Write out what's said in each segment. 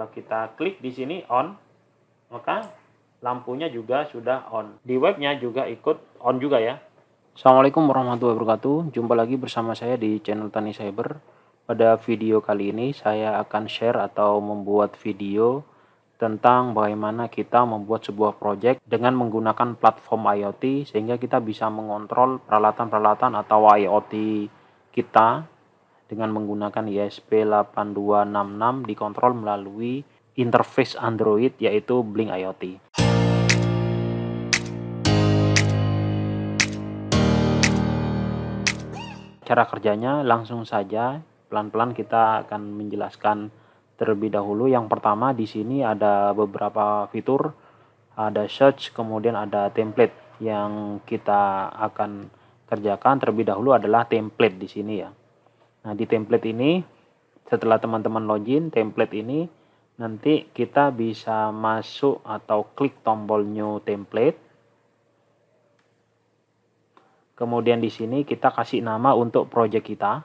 kalau kita klik di sini on, maka lampunya juga sudah on. Di webnya juga ikut on juga ya. Assalamualaikum warahmatullahi wabarakatuh. Jumpa lagi bersama saya di channel Tani Cyber. Pada video kali ini saya akan share atau membuat video tentang bagaimana kita membuat sebuah project dengan menggunakan platform IoT sehingga kita bisa mengontrol peralatan-peralatan atau IoT kita dengan menggunakan ESP8266 dikontrol melalui interface Android yaitu Blink IoT. Cara kerjanya langsung saja, pelan-pelan kita akan menjelaskan terlebih dahulu. Yang pertama di sini ada beberapa fitur, ada search, kemudian ada template. Yang kita akan kerjakan terlebih dahulu adalah template di sini ya. Nah, di template ini setelah teman-teman login template ini, nanti kita bisa masuk atau klik tombol new template. Kemudian di sini kita kasih nama untuk project kita.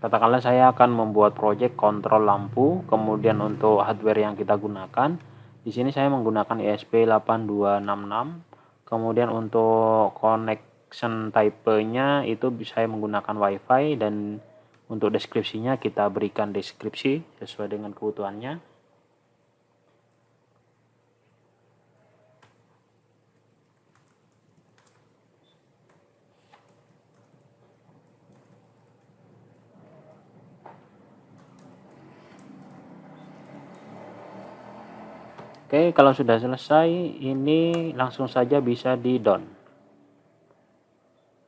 Katakanlah saya akan membuat project kontrol lampu, kemudian untuk hardware yang kita gunakan, di sini saya menggunakan ESP8266. Kemudian untuk connection type-nya itu saya menggunakan WiFi, dan untuk deskripsinya kita berikan deskripsi sesuai dengan kebutuhannya. Oke, kalau sudah selesai, ini langsung saja bisa di down.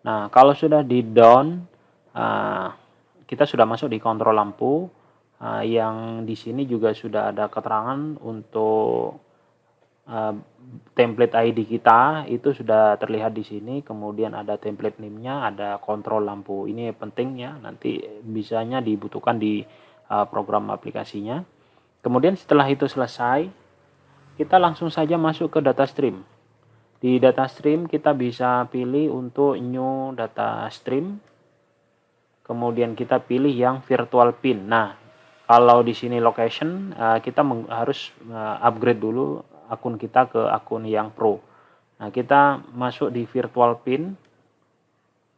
Nah, kalau sudah di down, kita sudah masuk di kontrol lampu. Yang di sini juga sudah ada keterangan untuk template ID kita, itu sudah terlihat di sini. Kemudian ada template name-nya, ada kontrol lampu. Ini penting ya, nanti bisanya dibutuhkan di program aplikasinya. Kemudian setelah itu selesai, kita langsung saja masuk ke data stream. Di data stream kita bisa pilih untuk new data stream. Kemudian kita pilih yang virtual pin. Nah, kalau di sini location, kita harus upgrade dulu akun kita ke akun yang pro. Nah, kita masuk di virtual pin.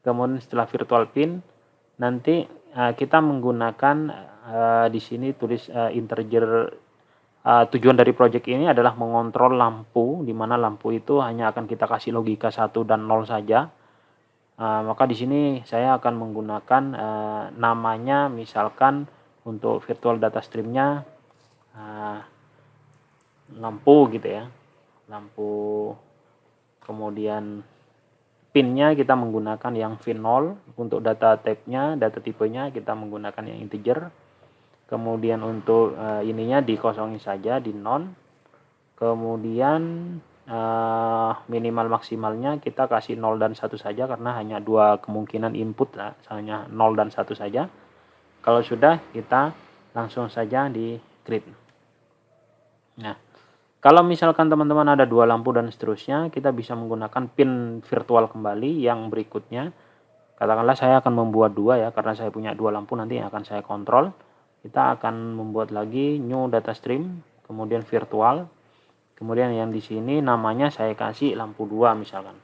Kemudian setelah virtual pin, nanti kita menggunakan di sini tulis integer. Tujuan dari project ini adalah mengontrol lampu, di mana lampu itu hanya akan kita kasih logika 1 dan 0 saja. Maka di sini saya akan menggunakan namanya, misalkan untuk virtual data streamnya lampu gitu ya, lampu. Kemudian pinnya kita menggunakan yang pin 0, untuk data type-nya, data tipenya kita menggunakan yang integer. Kemudian untuk ininya dikosongin saja, di non. Kemudian minimal maksimalnya kita kasih 0 dan 1 saja, karena hanya dua kemungkinan input lah, hanya 0 dan 1 saja. Kalau sudah, kita langsung saja di create. Nah, kalau misalkan teman-teman ada dua lampu dan seterusnya, kita bisa menggunakan pin virtual kembali yang berikutnya. Katakanlah saya akan membuat dua ya, karena saya punya dua lampu nanti yang akan saya kontrol. Kita akan membuat lagi new data stream, kemudian virtual. Kemudian yang di sini namanya saya kasih lampu 2 misalkan.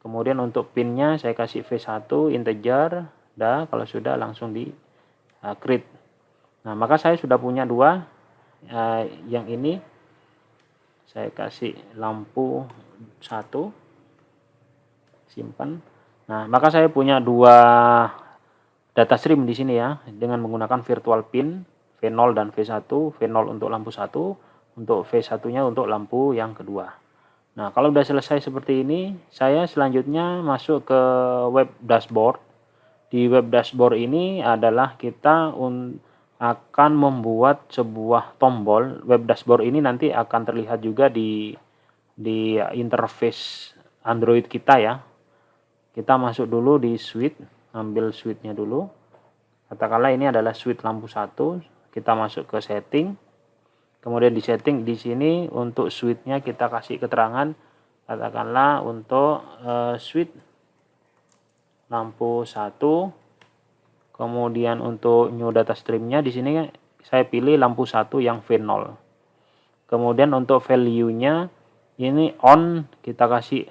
Kemudian untuk pinnya saya kasih V1 integer. Kalau sudah langsung di create. Nah, maka saya sudah punya dua. Yang ini saya kasih lampu 1. Simpan. Nah, maka saya punya dua data stream di sini ya, dengan menggunakan virtual pin V0 dan V1. V0 untuk lampu 1, untuk V1-nya untuk lampu yang kedua. Nah, kalau sudah selesai seperti ini, saya selanjutnya masuk ke web dashboard. Di web dashboard ini adalah kita akan membuat sebuah tombol. Web dashboard ini nanti akan terlihat juga di interface Android kita ya. Kita masuk dulu di suite. Ambil switch-nya dulu. Katakanlah ini adalah switch lampu 1. Kita masuk ke setting. Kemudian di setting di sini untuk switch-nya kita kasih keterangan, katakanlah untuk switch lampu 1. Kemudian untuk new data streamnya di sini saya pilih lampu 1 yang V0. Kemudian untuk value-nya ini on kita kasih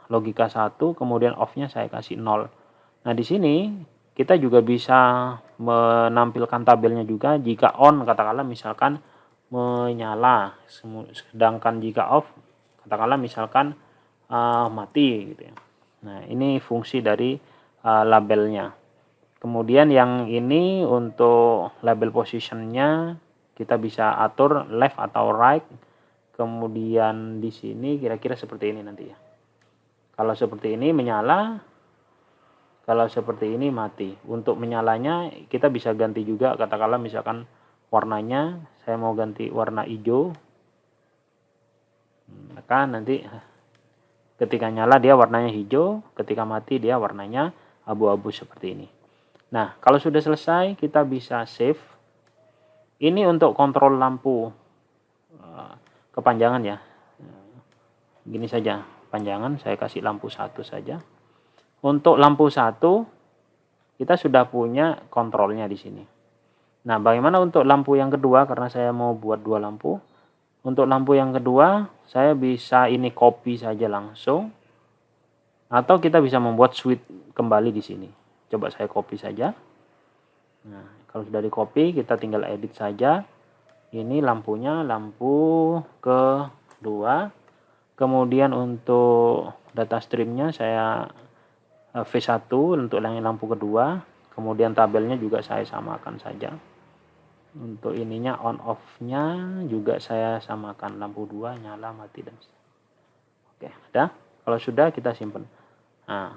logika 1, kemudian off-nya saya kasih 0. Nah, di sini kita juga bisa menampilkan tabelnya juga. Jika on katakanlah misalkan menyala, sedangkan jika off katakanlah misalkan mati gitu ya. Nah, ini fungsi dari labelnya. Kemudian yang ini untuk label positionnya kita bisa atur left atau right. Kemudian di sini kira-kira seperti ini nanti ya. Kalau seperti ini menyala, kalau seperti ini mati. Untuk menyalanya kita bisa ganti juga, katakanlah misalkan warnanya saya mau ganti warna hijau. Maka nanti ketika nyala dia warnanya hijau, ketika mati dia warnanya abu-abu seperti ini. Nah, kalau sudah selesai kita bisa save. Ini untuk kontrol lampu kepanjangan ya. Gini saja, panjangan saya kasih lampu 1 saja. Untuk lampu 1 kita sudah punya kontrolnya di sini. Nah, bagaimana untuk lampu yang kedua, karena saya mau buat 2 lampu. Untuk lampu yang kedua saya bisa ini copy saja langsung, atau kita bisa membuat switch kembali di sini. Coba saya copy saja. Nah, kalau sudah di copy kita tinggal edit saja. Ini lampunya, lampu kedua. Kemudian untuk data streamnya saya V1 untuk lampu kedua. Kemudian tabelnya juga saya samakan saja. Untuk ininya on off-nya juga saya samakan, lampu 2 nyala mati dan oke, udah. Kalau sudah kita simpan. Nah,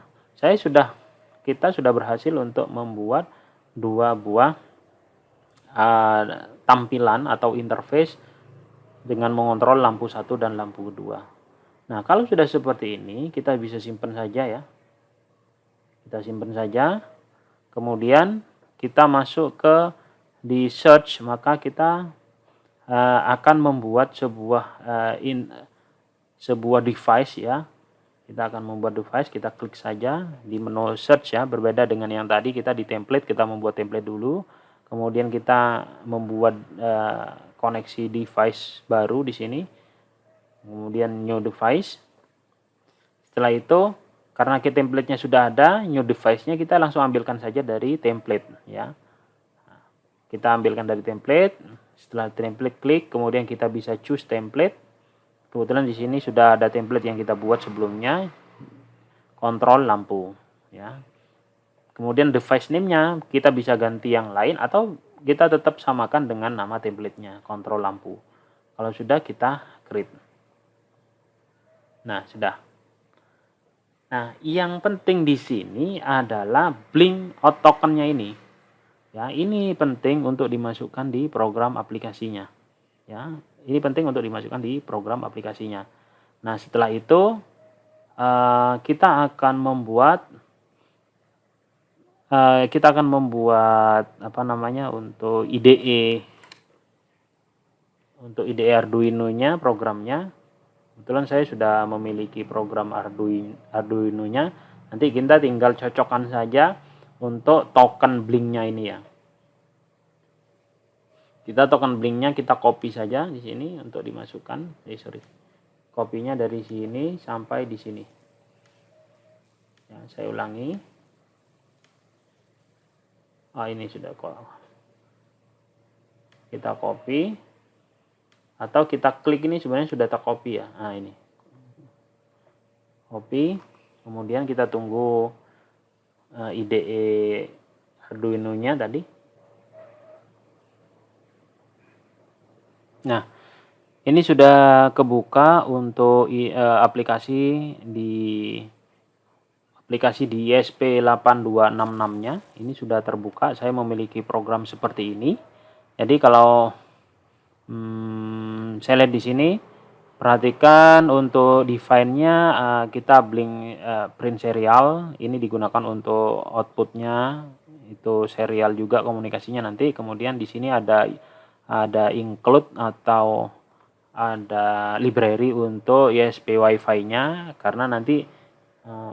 kita sudah berhasil untuk membuat 2 buah tampilan atau interface dengan mengontrol lampu 1 dan lampu 2. Nah, kalau sudah seperti ini kita bisa simpan saja ya. Kita simpan saja. Kemudian kita masuk ke di search, maka kita akan membuat sebuah device ya. Kita akan membuat device, kita klik saja di menu search ya. Berbeda dengan yang tadi kita di template, kita membuat template dulu. Kemudian kita membuat koneksi device baru di sini. Kemudian new device. Setelah itu karena template-nya sudah ada, new device-nya kita langsung ambilkan saja dari template ya. Kita ambilkan dari template. Setelah template klik, kemudian kita bisa choose template. Kebetulan di sini sudah ada template yang kita buat sebelumnya, kontrol lampu ya. Kemudian device name-nya kita bisa ganti yang lain atau kita tetap samakan dengan nama template-nya, kontrol lampu. Kalau sudah kita create. Nah, sudah. Nah, yang penting di sini adalah blink out token-nya ini. Ya, ini penting untuk dimasukkan di program aplikasinya. Ya, ini penting untuk dimasukkan di program aplikasinya. Nah, setelah itu kita akan membuat apa namanya untuk IDE Arduino-nya, programnya. Kebetulan saya sudah memiliki program Arduino-nya. Nanti kita tinggal cocokkan saja untuk token blink-nya ini ya. Kita token blink-nya kita copy saja di sini untuk dimasukkan. Kopinya dari sini sampai di sini. Ya, saya ulangi. Ini sudah kok. Kita copy atau kita klik, ini sebenarnya sudah tercopy ya. Nah, ini. Copy. Kemudian kita tunggu IDE Arduino-nya tadi. Nah, ini sudah kebuka untuk aplikasi di ESP8266-nya. Ini sudah terbuka. Saya memiliki program seperti ini. Jadi kalau saya lihat di sini, perhatikan untuk define-nya kita blink print serial. Ini digunakan untuk outputnya, itu serial juga komunikasinya nanti. Kemudian di sini ada include atau ada library untuk ESP Wi-Fi-nya, karena nanti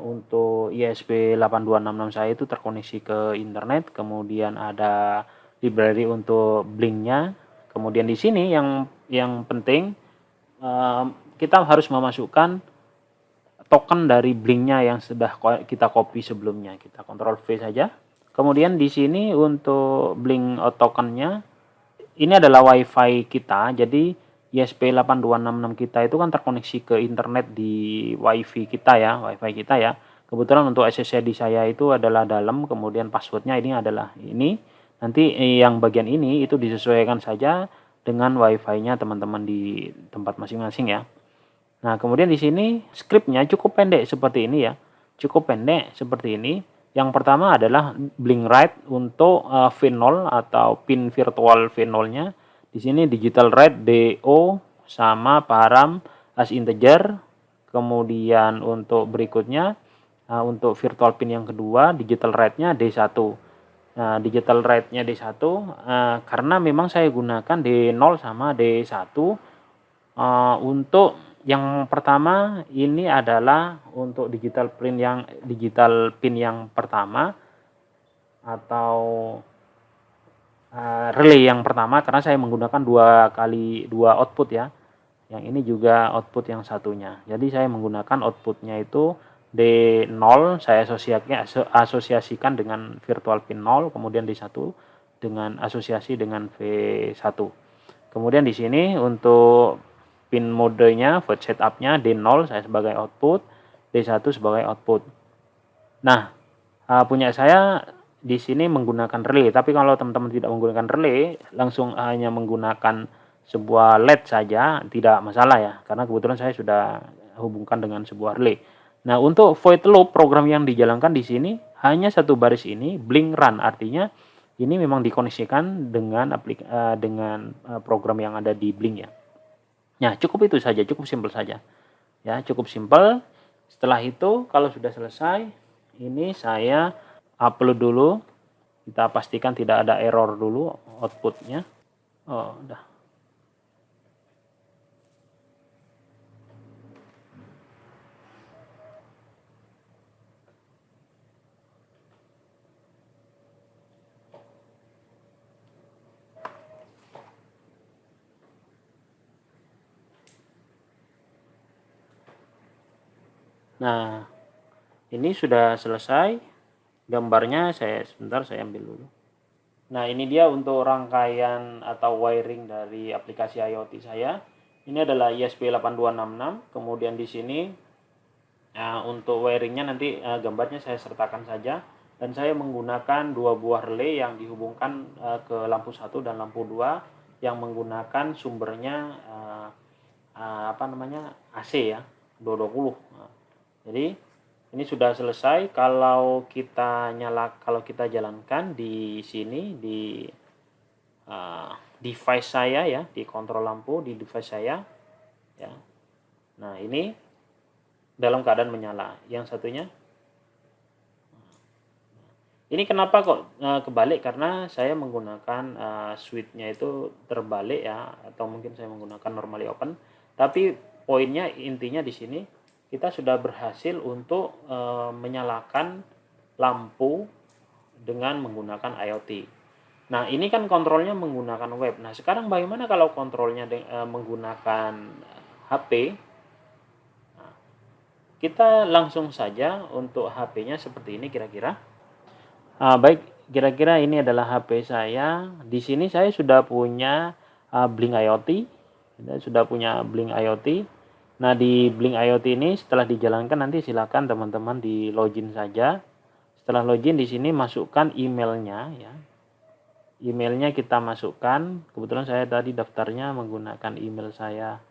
Untuk ISP8266 saya itu terkoneksi ke internet, kemudian ada library untuk Blink-nya. Kemudian di sini yang penting kita harus memasukkan token dari Blink-nya yang sudah kita copy sebelumnya. Kita Ctrl V saja. Kemudian di sini untuk Blink tokennya ini adalah WiFi kita. Jadi ISP8266 kita itu kan terkoneksi ke internet di WiFi kita ya, WiFi kita ya. Kebetulan untuk SSID saya itu adalah dalam, kemudian passwordnya ini adalah ini. Nanti yang bagian ini itu disesuaikan saja dengan WiFi-nya teman-teman di tempat masing-masing ya. Nah, kemudian di sini scriptnya cukup pendek seperti ini ya. Cukup pendek seperti ini. Yang pertama adalah blink write untuk V0 atau pin virtual V0-nya. Di sini digital write DO sama param as integer. Kemudian untuk berikutnya untuk virtual pin yang kedua digital write-nya D1. Nah, digital write-nya D1 karena memang saya gunakan D0 sama D1 untuk yang pertama ini adalah untuk digital pin yang pertama atau relay yang pertama, karena saya menggunakan dua output ya. Yang ini juga output yang satunya. Jadi saya menggunakan outputnya itu D0, saya asosiasikan dengan virtual pin 0, kemudian D1 dengan asosiasi dengan V1. Kemudian di sini untuk pin modenya, void setup-nya D0 saya sebagai output, D1 sebagai output. Nah, punya saya di sini menggunakan relay, tapi kalau teman-teman tidak menggunakan relay, langsung hanya menggunakan sebuah LED saja, tidak masalah ya, karena kebetulan saya sudah hubungkan dengan sebuah relay. Nah, untuk void loop program yang dijalankan di sini hanya satu baris ini, blink run, artinya ini memang dikoneksikan dengan program yang ada di Blink ya. Nah, cukup itu saja, cukup simpel saja. Ya, cukup simpel. Setelah itu kalau sudah selesai, ini saya upload dulu. Kita pastikan tidak ada error dulu outputnya. Oh, udah. Nah, ini sudah selesai. Gambarnya sebentar saya ambil dulu. Nah, ini dia untuk rangkaian atau wiring dari aplikasi IoT saya. Ini adalah ISP8266. Kemudian di sini untuk wiringnya nanti gambarnya saya sertakan saja. Dan saya menggunakan dua buah relay yang dihubungkan ke lampu 1 dan lampu 2 yang menggunakan sumbernya AC ya, 220. Jadi ini sudah selesai. Kalau kita jalankan di sini di device saya ya, di kontrol lampu di device saya ya. Nah, ini dalam keadaan menyala. Yang satunya ini kenapa kok kebalik? Karena saya menggunakan switch-nya itu terbalik ya, atau mungkin saya menggunakan normally open. Tapi poinnya intinya di sini kita sudah berhasil untuk menyalakan lampu dengan menggunakan IoT. Nah, ini kan kontrolnya menggunakan web. Nah, sekarang bagaimana kalau kontrolnya menggunakan HP? Nah, kita langsung saja untuk HP-nya seperti ini kira-kira. Baik, kira-kira ini adalah HP saya. Di sini saya sudah punya Blink IoT. Sudah punya Blink IoT. Nah, di Blink IoT ini setelah dijalankan nanti silakan teman-teman di login saja. Setelah login di sini masukkan emailnya ya. Emailnya kita masukkan. Kebetulan saya tadi daftarnya menggunakan email saya.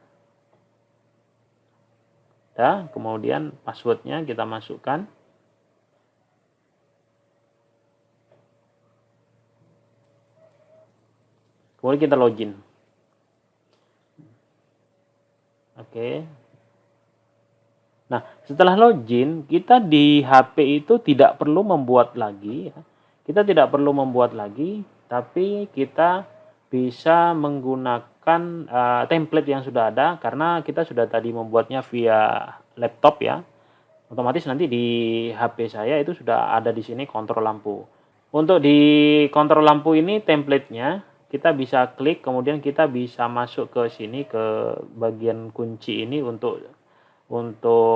Ya, kemudian passwordnya kita masukkan. Kemudian kita login. Oke. Nah, setelah login, kita di HP itu tidak perlu membuat lagi ya. Kita tidak perlu membuat lagi, tapi kita bisa menggunakan template yang sudah ada karena kita sudah tadi membuatnya via laptop ya. Otomatis nanti di HP saya itu sudah ada di sini kontrol lampu. Untuk di kontrol lampu ini template-nya kita bisa klik, kemudian kita bisa masuk ke sini ke bagian kunci ini untuk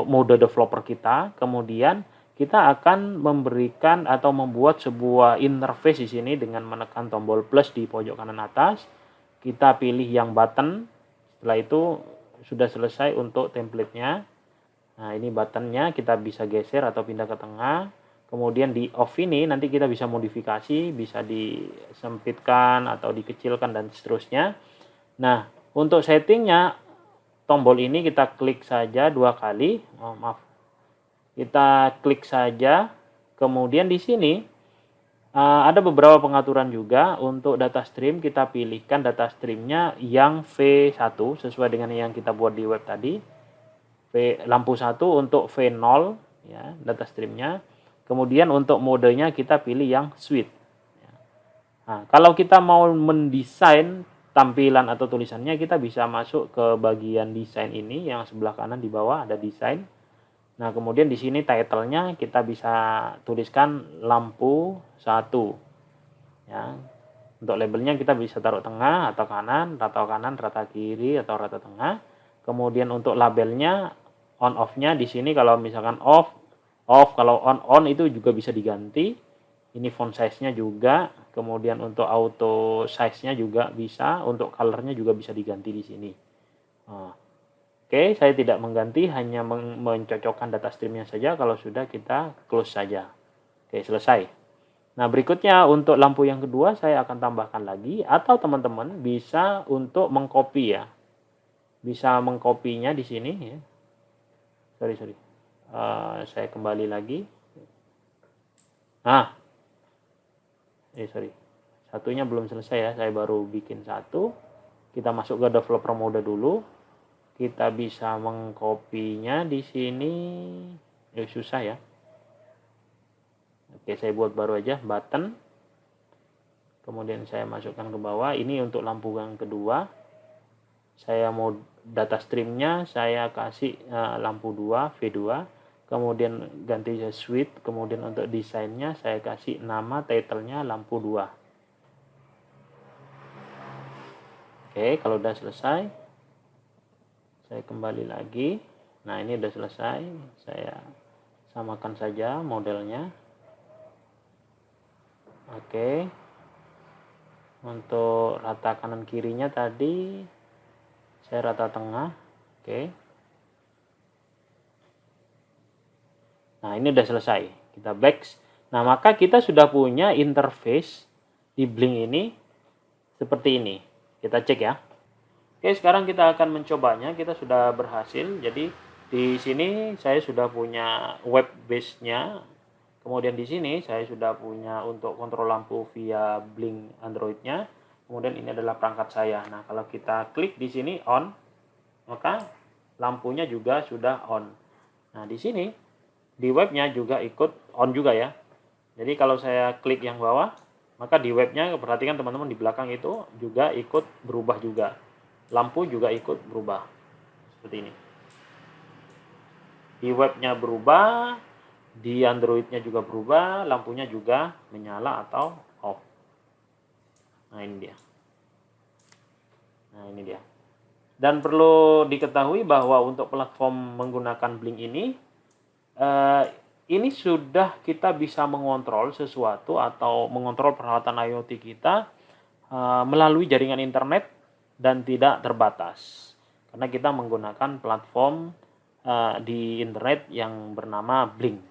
mode developer kita. Kemudian kita akan memberikan atau membuat sebuah interface di sini dengan menekan tombol plus di pojok kanan atas. Kita pilih yang button. Setelah itu sudah selesai untuk template-nya. Nah, ini buttonnya kita bisa geser atau pindah ke tengah. Kemudian di off ini nanti kita bisa modifikasi, bisa disempitkan atau dikecilkan dan seterusnya. Nah, untuk settingnya tombol ini kita klik saja 2 kali. Oh, maaf. Kita klik saja. Kemudian di sini ada beberapa pengaturan juga untuk data stream. Kita pilihkan data streamnya yang V1 sesuai dengan yang kita buat di web tadi. Lampu 1 untuk V0 ya, data streamnya. Kemudian untuk modenya kita pilih yang suite. Nah, kalau kita mau mendesain tampilan atau tulisannya, kita bisa masuk ke bagian desain ini yang sebelah kanan di bawah ada desain. Nah, kemudian di sini title-nya kita bisa tuliskan lampu 1. Ya. Untuk labelnya kita bisa taruh tengah atau kanan, rata kiri atau rata tengah. Kemudian untuk labelnya on off-nya di sini kalau misalkan off, kalau on itu juga bisa diganti. Ini font size-nya juga, kemudian untuk auto size-nya juga bisa, untuk color-nya juga bisa diganti di sini. Oke, saya tidak mengganti, hanya mencocokkan data stream-nya saja. Kalau sudah kita close saja. Oke, selesai. Nah, berikutnya untuk lampu yang kedua saya akan tambahkan lagi, atau teman-teman bisa untuk mengcopy ya. Bisa mengcopy-nya di sini ya. Sorry. Saya kembali lagi. Nah, satunya belum selesai ya, saya baru bikin satu. Kita masuk ke developer mode dulu. Kita bisa mengcopy-nya di sini. Susah ya. Oke, saya buat baru aja button. Kemudian saya masukkan ke bawah. Ini untuk lampu yang kedua. Saya mau data streamnya saya kasih lampu 2 V2. Kemudian ganti suite. Kemudian untuk desainnya saya kasih nama title-nya lampu 2. Oke, kalau udah selesai saya kembali lagi. Nah, ini udah selesai. Saya samakan saja modelnya. Oke. Untuk rata kanan kirinya tadi saya rata tengah. Oke. Nah, ini udah selesai. Kita back. Nah, maka kita sudah punya interface di Blink ini seperti ini. Kita cek ya. Oke, sekarang kita akan mencobanya. Kita sudah berhasil. Jadi di sini saya sudah punya web base-nya. Kemudian di sini saya sudah punya untuk kontrol lampu via Blink Android-nya. Kemudian ini adalah perangkat saya. Nah, kalau kita klik di sini on, maka lampunya juga sudah on. Nah, di sini di webnya juga ikut on juga ya. Jadi kalau saya klik yang bawah, maka di webnya perhatikan teman-teman di belakang itu juga ikut berubah juga. Lampu juga ikut berubah. Seperti ini. Di webnya berubah, di Androidnya juga berubah, lampunya juga menyala atau off. Nah, ini dia. Dan perlu diketahui bahwa untuk platform menggunakan Blink ini sudah kita bisa mengontrol sesuatu atau mengontrol peralatan IoT kita melalui jaringan internet dan tidak terbatas. Karena kita menggunakan platform di internet yang bernama Blink.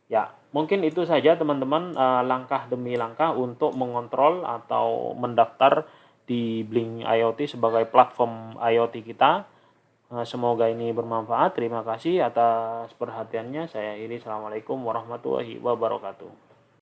Ya, mungkin itu saja teman-teman langkah demi langkah untuk mengontrol atau mendaftar di Blink IoT sebagai platform IoT kita. Semoga ini bermanfaat. Terima kasih atas perhatiannya. Saya Iri. Assalamualaikum warahmatullahi wabarakatuh.